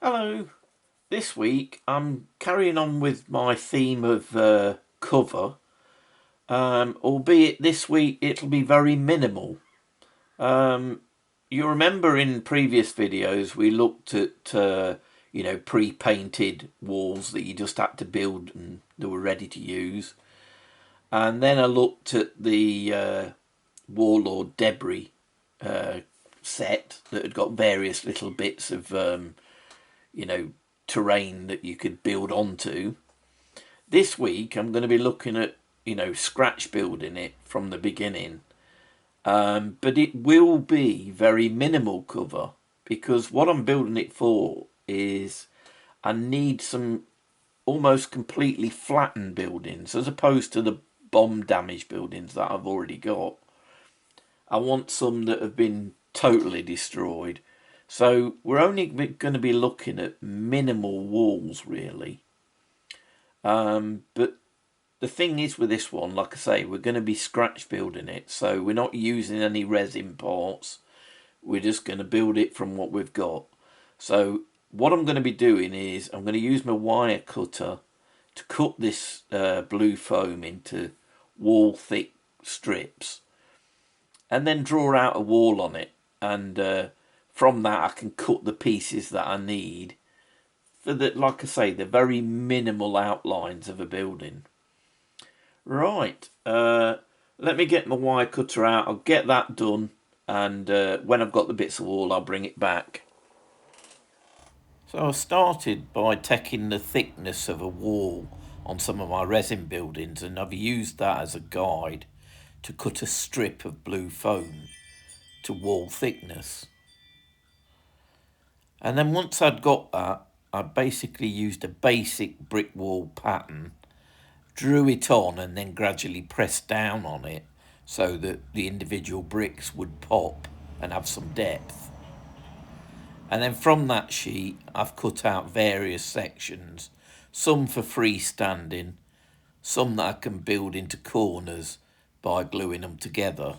Hello. This week I'm carrying on with my theme of cover, albeit this week it'll be very minimal. Um, you remember in previous videos we looked at pre-painted walls that you just had to build and they were ready to use, and then I looked at the Warlord debris set that had got various little bits of you know, terrain that you could build onto. This week I'm going to be looking at, scratch building it from the beginning. But it will be very minimal cover because what I'm building it for is I need some almost completely flattened buildings as opposed to the bomb damaged buildings that I've already got. I want some that have been totally destroyed. So we're only going to be looking at minimal walls, really. But the thing is with this one, like I say, we're going to be scratch building it. So we're not using any resin parts. We're just going to build it from what we've got. So what I'm going to be doing is I'm going to use my wire cutter to cut this blue foam into wall thick strips and then draw out a wall on it. And from that I can cut the pieces that I need for the, like I say, the very minimal outlines of a building. Right, let me get my wire cutter out. I'll get that done, and when I've got the bits of wall I'll bring it back. So I started by taking the thickness of a wall on some of my resin buildings, and I've used that as a guide to cut a strip of blue foam to wall thickness. And then once I'd got that, I basically used a basic brick wall pattern, drew it on and then gradually pressed down on it so that the individual bricks would pop and have some depth. And then from that sheet, I've cut out various sections, some for freestanding, some that I can build into corners by gluing them together.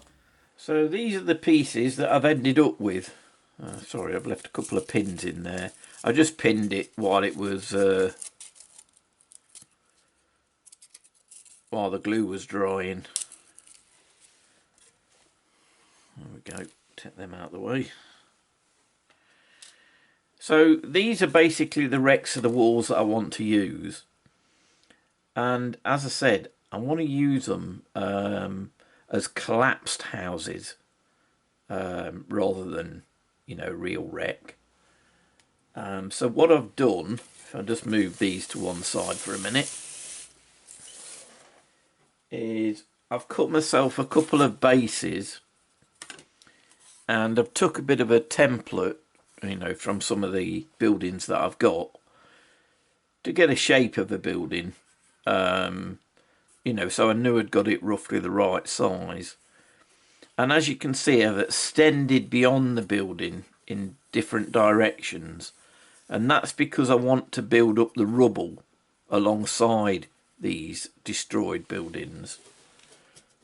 So these are the pieces that I've ended up with. Sorry, I've left a couple of pins in there. I just pinned it while it was while the glue was drying. There we go. Take them out of the way. So these are basically the wrecks of the walls that I want to use. And as I said, I want to use them as collapsed houses rather than, real wreck. So what I've done, if I just move these to one side for a minute, is I've cut myself a couple of bases and I've took a bit of a template, from some of the buildings that I've got to get a shape of a building, so I knew I'd got it roughly the right size. And as you can see, I've extended beyond the building in different directions. And that's because I want to build up the rubble alongside these destroyed buildings.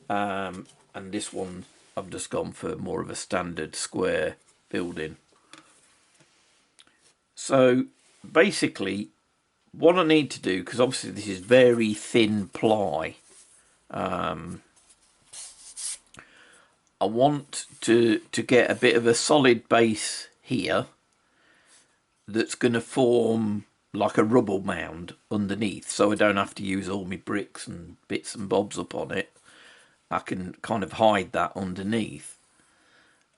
And this one, I've just gone for more of a standard square building. So basically, what I need to do, because obviously this is very thin ply, I want to get a bit of a solid base here that's going to form like a rubble mound underneath, so I don't have to use all my bricks and bits and bobs up on it. I can kind of hide that underneath.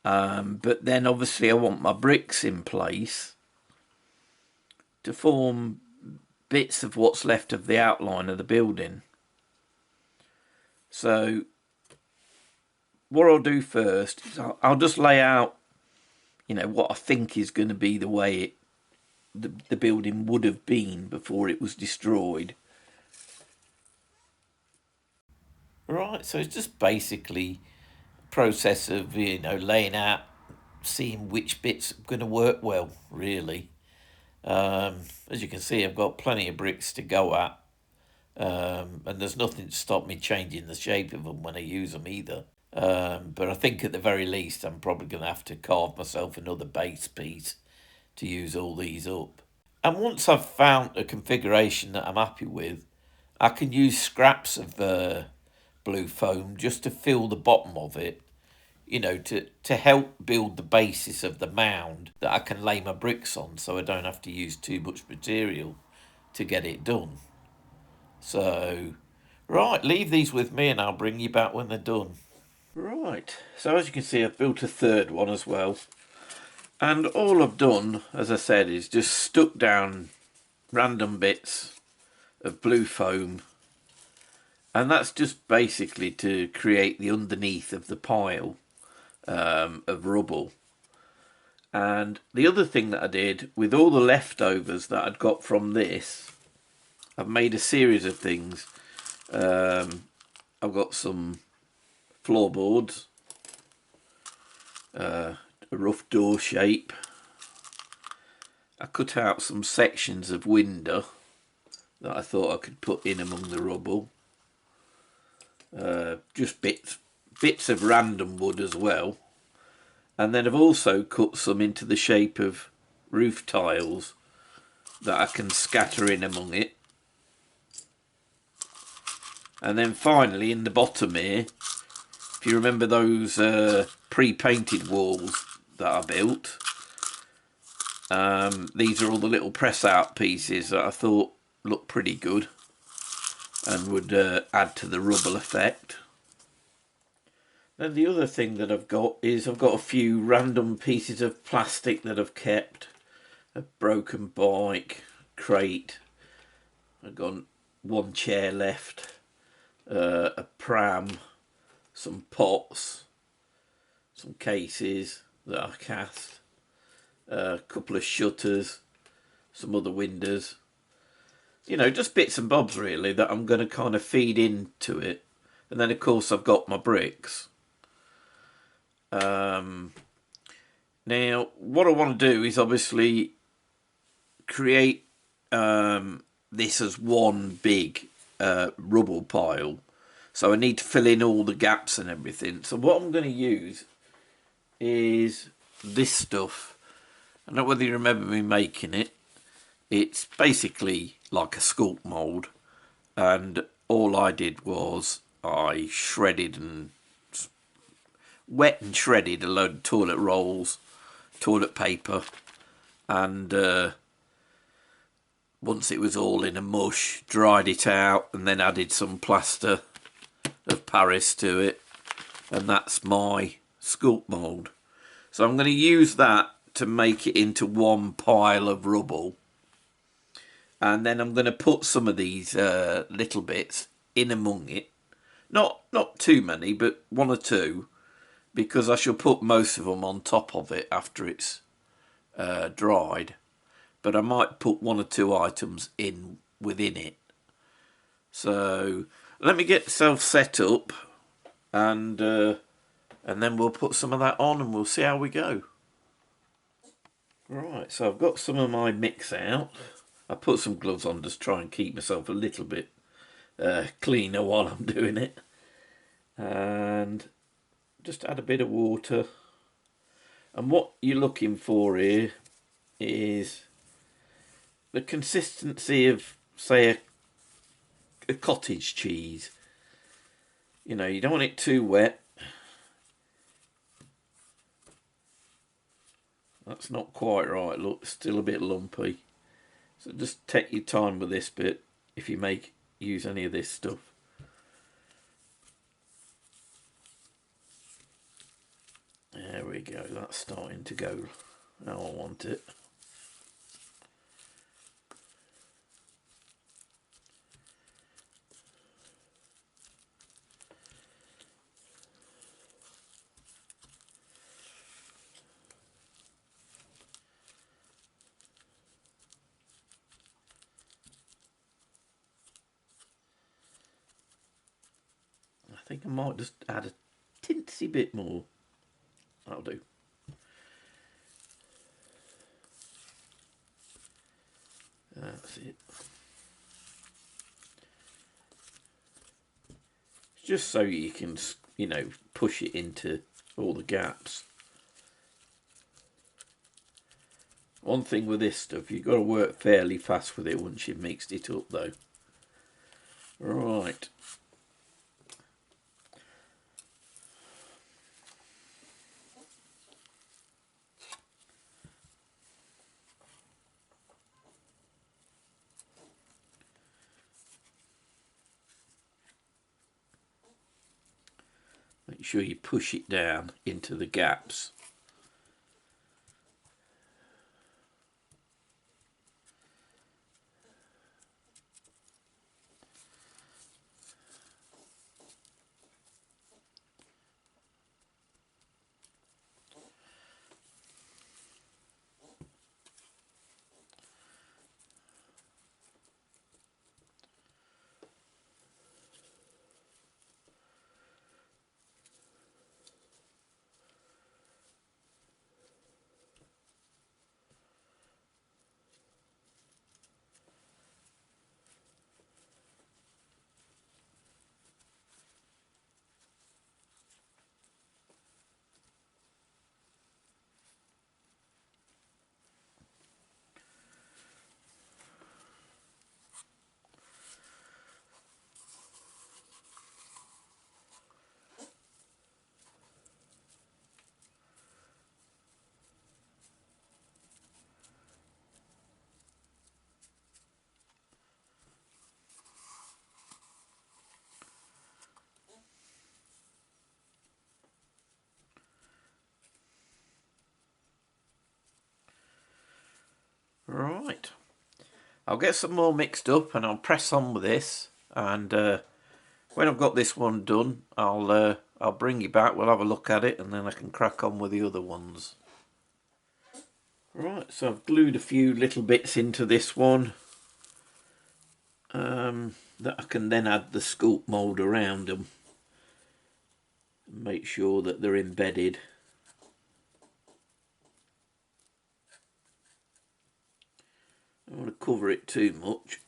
But then obviously I want my bricks in place to form bits of what's left of the outline of the building. So what I'll do first is I'll just lay out, what I think is going to be the way the building would have been before it was destroyed. Right, so it's just basically a process of, laying out, seeing which bits are going to work well, really. As you can see, I've got plenty of bricks to go at. And there's nothing to stop me changing the shape of them when I use them either. But I think at the very least I'm probably going to have to carve myself another base piece to use all these up. And once I've found a configuration that I'm happy with, I can use scraps of blue foam just to fill the bottom of it, you know, to help build the basis of the mound that I can lay my bricks on, so I don't have to use too much material to get it done. So, right, leave these with me and I'll bring you back when they're done. Right, so as you can see, I've built a third one as well. And all I've done, as I said, is just stuck down random bits of blue foam. And that's just basically to create the underneath of the pile of rubble. And the other thing that I did, with all the leftovers that I'd got from this, I've made a series of things. I've got some floorboards, a rough door shape. I cut out some sections of window that I thought I could put in among the rubble. Just bits of random wood as well. And then I've also cut some into the shape of roof tiles that I can scatter in among it. And then finally in the bottom here, if you remember those pre-painted walls that I built, these are all the little press out pieces that I thought looked pretty good and would add to the rubble effect. Then the other thing that I've got is I've got a few random pieces of plastic that I've kept. A broken bike, crate, I've got one chair left, a pram, some pots, some cases that I cast, a couple of shutters, some other windows. You know, just bits and bobs really that I'm going to kind of feed into it. And then of course I've got my bricks. Now what I want to do is obviously create this as one big rubble pile. So I need to fill in all the gaps and everything. So what I'm going to use is this stuff. I don't know whether you remember me making it. It's basically like a sculpt mould, and all I did was I shredded and wet and shredded a load of toilet rolls, toilet paper, and once it was all in a mush, dried it out and then added some plaster of Paris to it, and that's my sculpt mould. So I'm going to use that to make it into one pile of rubble, and then I'm going to put some of these little bits in among it. Not too many, but one or two, because I shall put most of them on top of it after it's dried. But I might put one or two items in within it. So let me get myself set up, and then we'll put some of that on and we'll see how we go. Right, so I've got some of my mix out. I put some gloves on just to try and keep myself a little bit cleaner while I'm doing it. And just add a bit of water. And what you're looking for here is the consistency of, say, a cottage cheese. You know, you don't want it too wet. That's not quite right, look, it's still a bit lumpy. So just take your time with this bit if you use any of this stuff. There we go, that's starting to go how I want it. I think I might just add a tinsy bit more. That'll do. That's it. Just so you can, you know, push it into all the gaps. One thing with this stuff, you've got to work fairly fast with it once you've mixed it up though. Right. Make sure you push it down into the gaps. Right. I'll get some more mixed up and I'll press on with this, and when I've got this one done, I'll bring you back, we'll have a look at it, and then I can crack on with the other ones. Right, so I've glued a few little bits into this one that I can then add the sculpt mould around them and make sure that they're embedded. I don't want to cover it too much.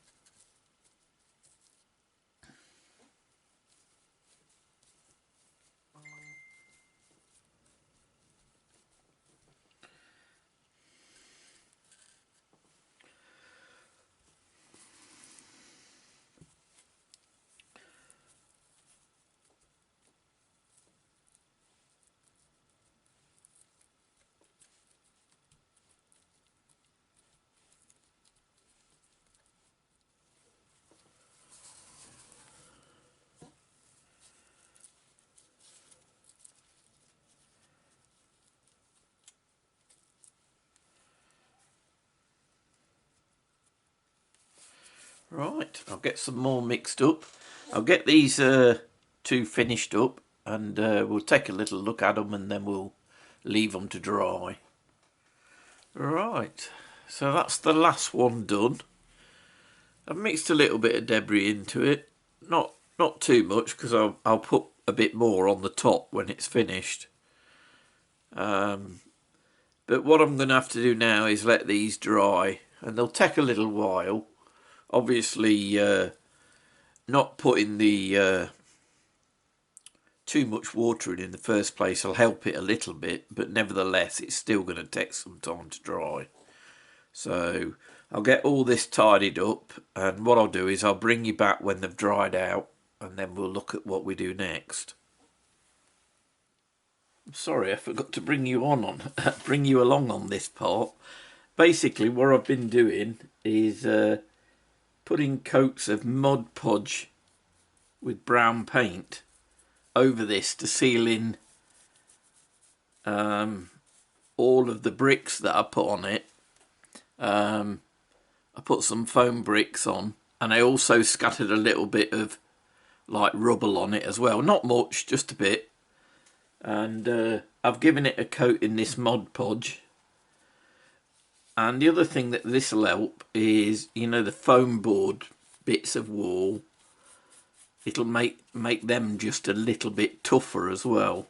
Right, I'll get some more mixed up. I'll get these two finished up, and we'll take a little look at them, and then we'll leave them to dry. Right, so that's the last one done. I've mixed a little bit of debris into it, not too much, because I'll put a bit more on the top when it's finished. But what I'm going to have to do now is let these dry, and they'll take a little while. Obviously, not putting the too much water in the first place will help it a little bit, but nevertheless it's still going to take some time to dry. So I'll get all this tidied up, and what I'll do is I'll bring you back when they've dried out, and then we'll look at what we do next. Sorry, I forgot to bring you bring you along on this part. Basically, what I've been doing is putting coats of Mod Podge with brown paint over this to seal in all of the bricks that I put on it. I put some foam bricks on, and I also scattered a little bit of like rubble on it as well. Not much, just a bit. And I've given it a coat in this Mod Podge. And the other thing that this will help is, you know, the foam board bits of wall, it'll make them just a little bit tougher as well.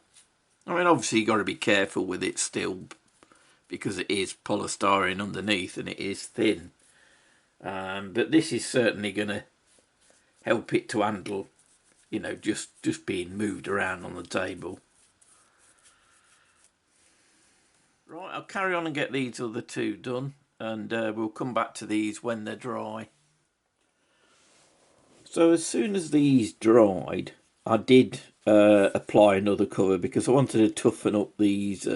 I mean, obviously you've got to be careful with it still, because it is polystyrene underneath and it is thin. But this is certainly going to help it to handle, you know, just being moved around on the table. Right, I'll carry on and get these other two done, and we'll come back to these when they're dry. So as soon as these dried, I did apply another cover because I wanted to toughen up these,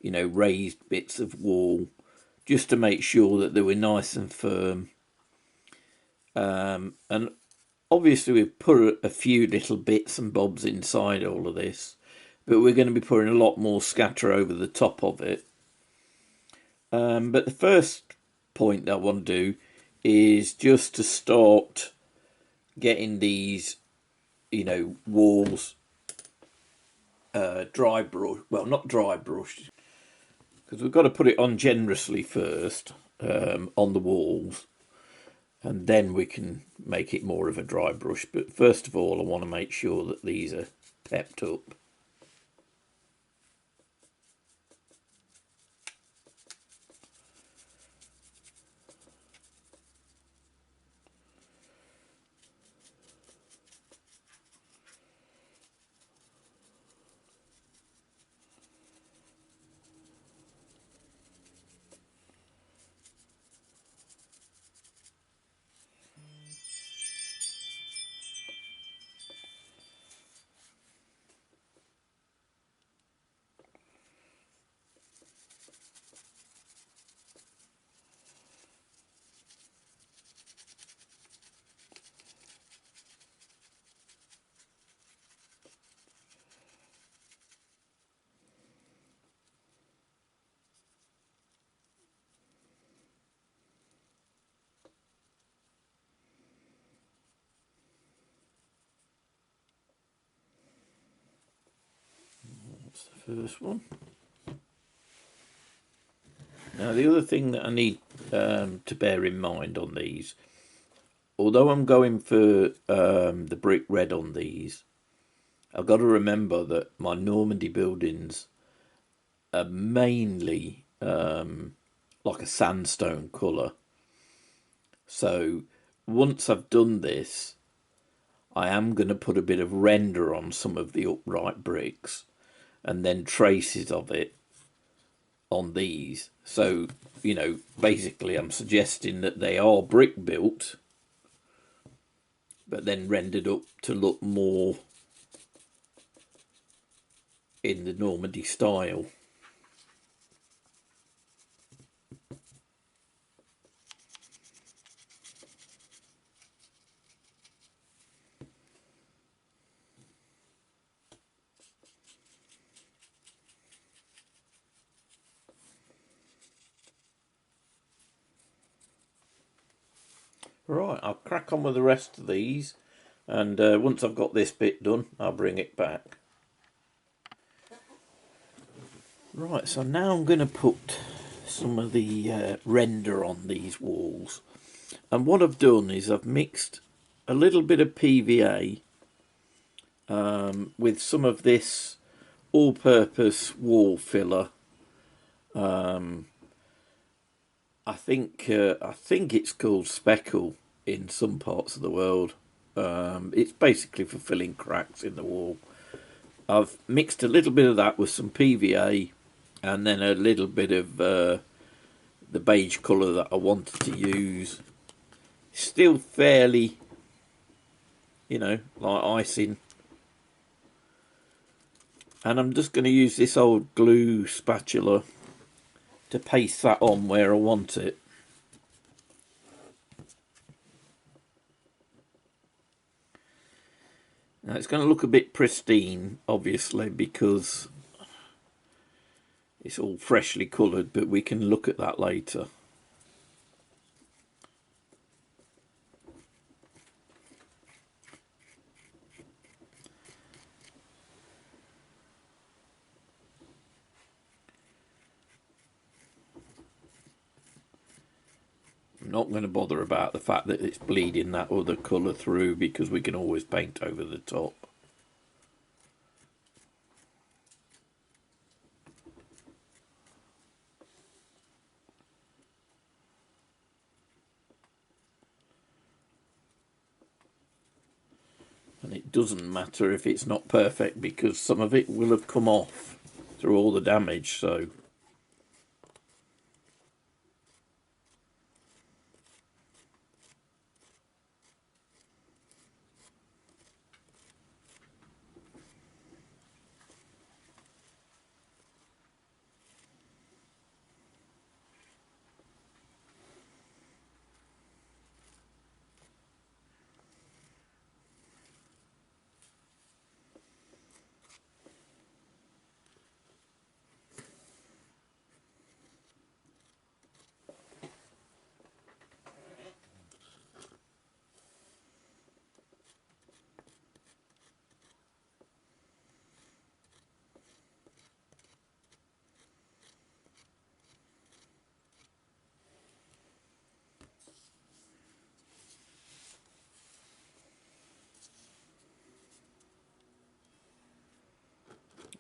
raised bits of wall, just to make sure that they were nice and firm. And obviously we've put a few little bits and bobs inside all of this, but we're going to be putting a lot more scatter over the top of it. But the first point that I want to do is just to start getting these, walls dry brush. Well, not dry brushed, because we've got to put it on generously first on the walls, and then we can make it more of a dry brush. But first of all, I want to make sure that these are pepped up. That's the first one. Now the other thing that I need to bear in mind on these, although I'm going for the brick red on these, I've got to remember that my Normandy buildings are mainly like a sandstone colour. So once I've done this, I am going to put a bit of render on some of the upright bricks and then traces of it on these. So, basically I'm suggesting that they are brick built, but then rendered up to look more in the Normandy style. Right, I'll crack on with the rest of these, and once I've got this bit done, I'll bring it back. Right, so now I'm going to put some of the render on these walls. And what I've done is I've mixed a little bit of PVA with some of this all-purpose wall filler. I think it's called speckle in some parts of the world. It's basically for filling cracks in the wall. I've mixed a little bit of that with some PVA and then a little bit of the beige colour that I wanted to use. Still fairly, like icing. And I'm just going to use this old glue spatula to paste that on where I want it. Now it's going to look a bit pristine, obviously, because it's all freshly coloured, but we can look at that later. I'm not going to bother about the fact that it's bleeding that other colour through, because we can always paint over the top. And it doesn't matter if it's not perfect, because some of it will have come off through all the damage, so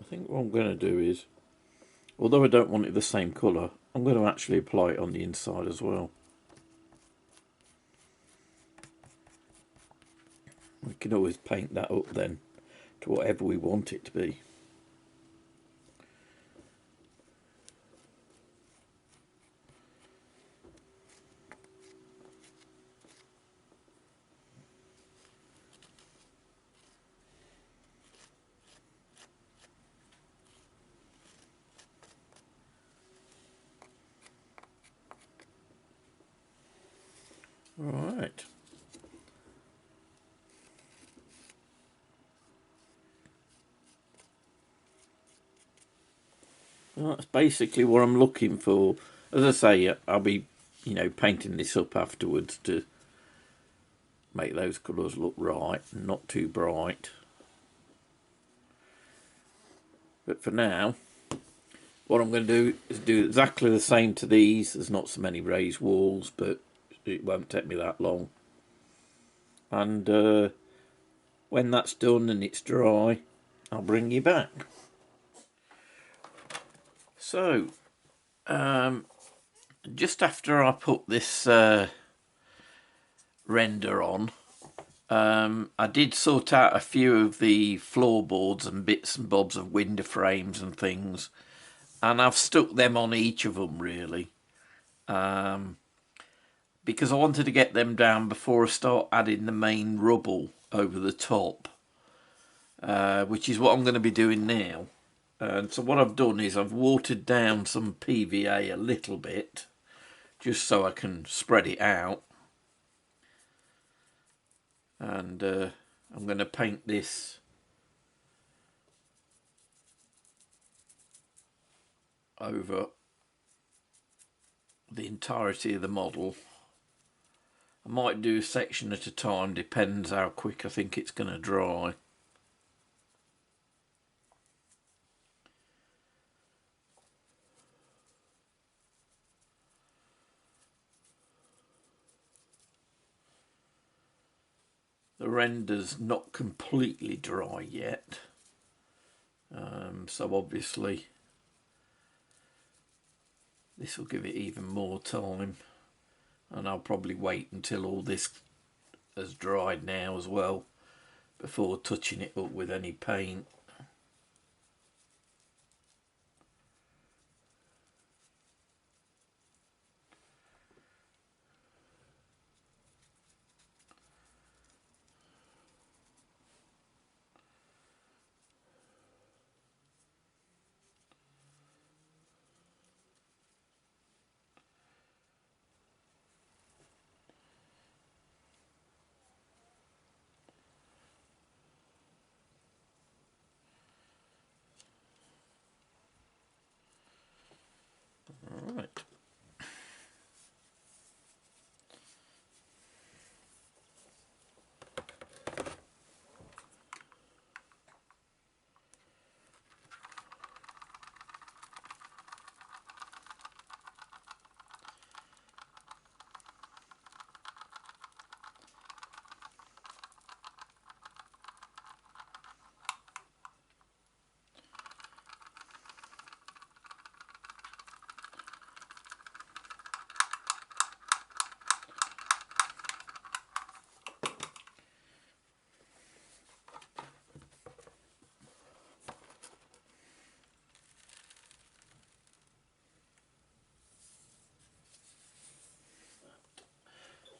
think what I'm going to do is, although I don't want it the same colour, I'm going to actually apply it on the inside as well. We can always paint that up then to whatever we want it to be. Right. Well, that's basically what I'm looking for. As I say, I'll be, painting this up afterwards to make those colours look right and not too bright. But for now, what I'm going to do is do exactly the same to these. There's not so many raised walls, but it won't take me that long. And when that's done and it's dry, I'll bring you back. So, just after I put this render on, I did sort out a few of the floorboards and bits and bobs of window frames and things, and I've stuck them on each of them really, because I wanted to get them down before I start adding the main rubble over the top, which is what I'm going to be doing now. And so what I've done is I've watered down some PVA a little bit, just so I can spread it out. And I'm going to paint this over the entirety of the model. I might do a section at a time, depends how quick I think it's going to dry. The render's not completely dry yet, so obviously this will give it even more time, and I'll probably wait until all this has dried now as well before touching it up with any paint. Right.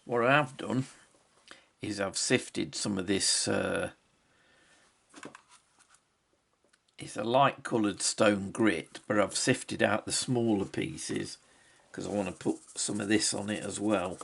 What I have done is I've sifted some of this, it's a light coloured stone grit, but I've sifted out the smaller pieces because I want to put some of this on it as well.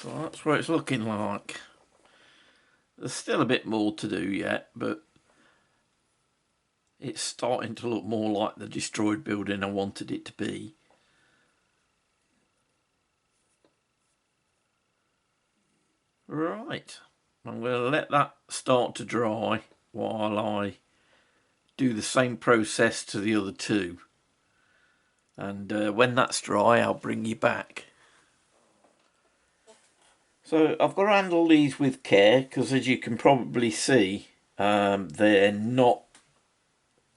So that's what it's looking like. There's still a bit more to do yet, but it's starting to look more like the destroyed building I wanted it to be. Right, I'm going to let that start to dry while I do the same process to the other two. And when that's dry, I'll bring you back. So I've got to handle these with care because, as you can probably see, they're not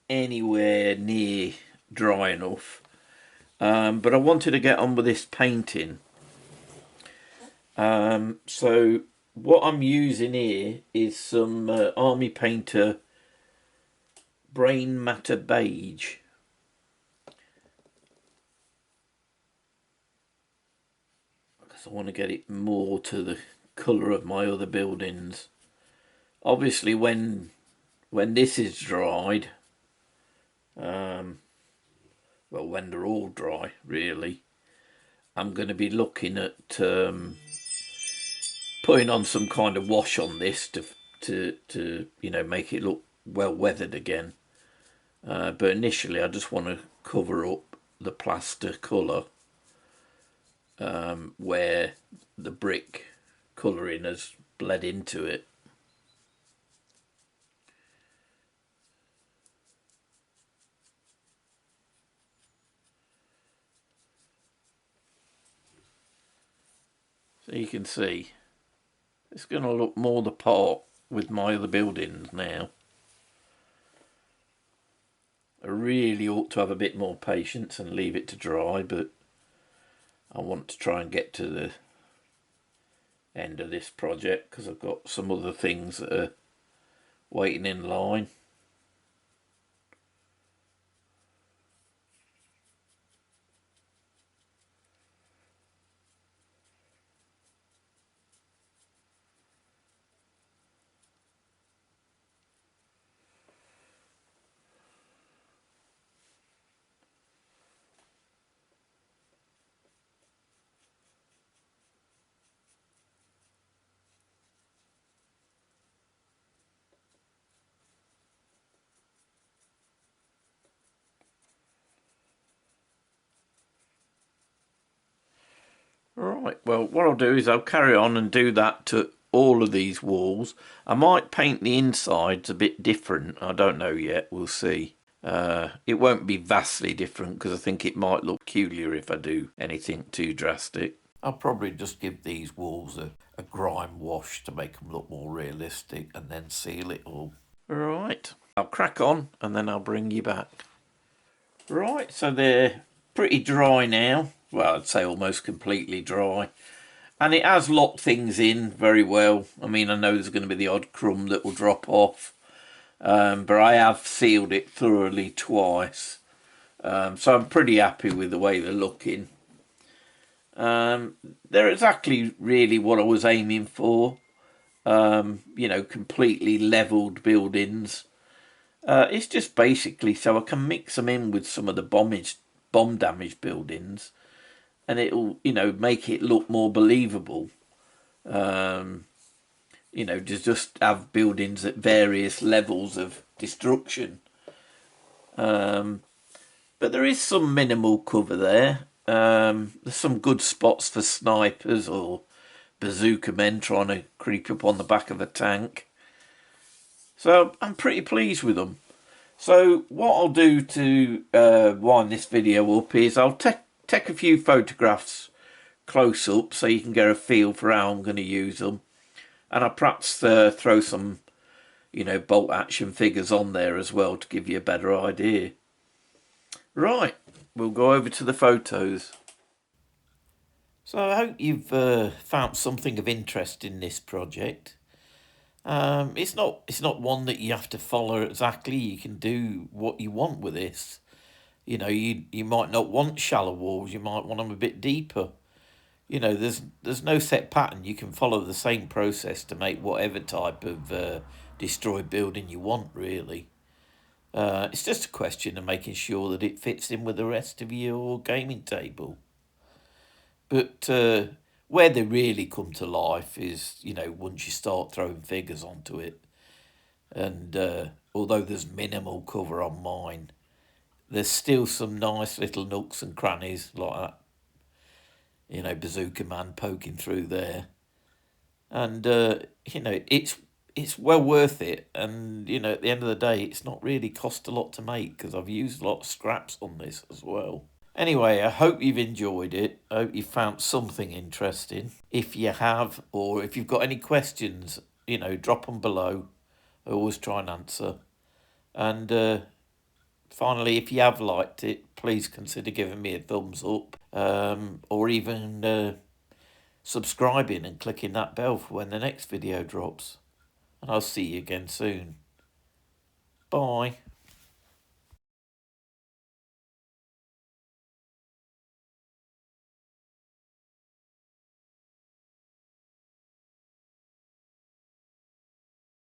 anywhere near dry enough. But I wanted to get on with this painting. So what I'm using here is some Army Painter Brain Matter Beige. Because I want to get it more to the colour of my other buildings. Obviously when this is dried, well, when they're all dry really, I'm going to be looking at putting on some kind of wash on this to you know, make it look well weathered again. But initially I just want to cover up the plaster colour where the brick colouring has bled into it. So you can see it's going to look more the part with my other buildings now. I really ought to have a bit more patience and leave it to dry, but I want to try and get to the end of this project because I've got some other things that are waiting in line. Right, well, what I'll do is I'll carry on and do that to all of these walls. I might paint the insides a bit different. I don't know yet. We'll see. It won't be vastly different because I think it might look peculiar if I do anything too drastic. I'll probably just give these walls a grime wash to make them look more realistic and then seal it all. Right, I'll crack on and then I'll bring you back. Right, so they're pretty dry now. Well, I'd say almost completely dry. And it has locked things in very well. I mean, I know there's going to be the odd crumb that will drop off. But I have sealed it thoroughly twice. So I'm pretty happy with the way they're looking. They're exactly really what I was aiming for. You know, completely levelled buildings. It's just basically so I can mix them in with some of the bomb damaged buildings, and it'll, you know, make it look more believable. You know, just have buildings at various levels of destruction. But there is some minimal cover there. There's some good spots for snipers or bazooka men trying to creep up on the back of a tank. So I'm pretty pleased with them. So what I'll do to wind this video up is I'll take a few photographs close up so you can get a feel for how I'm going to use them. And I'll perhaps throw some, you know, bolt action figures on there as well to give you a better idea. Right, we'll go over to the photos. So I hope you've found something of interest in this project. It's not one that you have to follow exactly. You can do what you want with this. You know, you might not want shallow walls. You might want them a bit deeper. You know, there's no set pattern. You can follow the same process to make whatever type of destroyed building you want, really. It's just a question of making sure that it fits in with the rest of your gaming table. But Where they really come to life is, you know, once you start throwing figures onto it. And although there's minimal cover on mine, there's still some nice little nooks and crannies like that, you know, Bazooka Man poking through there. And, you know, it's well worth it. And, you know, at the end of the day, it's not really cost a lot to make because I've used a lot of scraps on this as well. Anyway, I hope you've enjoyed it. I hope you found something interesting. If you have, or if you've got any questions, you know, drop them below. I always try and answer. And finally, if you have liked it, please consider giving me a thumbs up, or even subscribing and clicking that bell for when the next video drops. And I'll see you again soon. Bye.